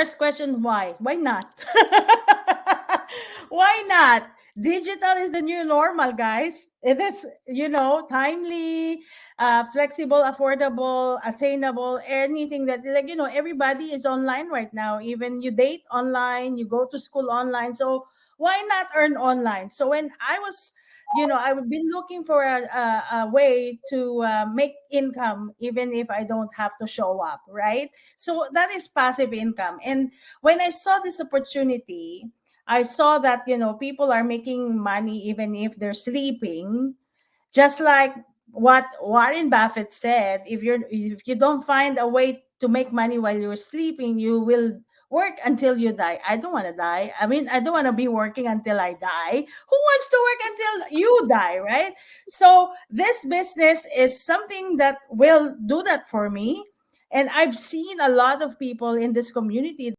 First question, why? Why not? Why not? Digital is the new normal, guys. It is, timely, flexible, affordable, attainable, anything that, like, everybody is online right now. Even you date online, you go to school online. So why not earn online? So when I was, I've been looking for a way to make income, even if I don't have to show up, right? So that is passive income. And when I saw this opportunity, I saw that, people are making money even if they're sleeping. Just like what Warren Buffett said, if you don't find a way to make money while you're sleeping, you will work until you die. I don't want to die. I mean, I don't want to be working until I die. Who wants to work until you die, right? So this business is something that will do that for me. And I've seen a lot of people in this community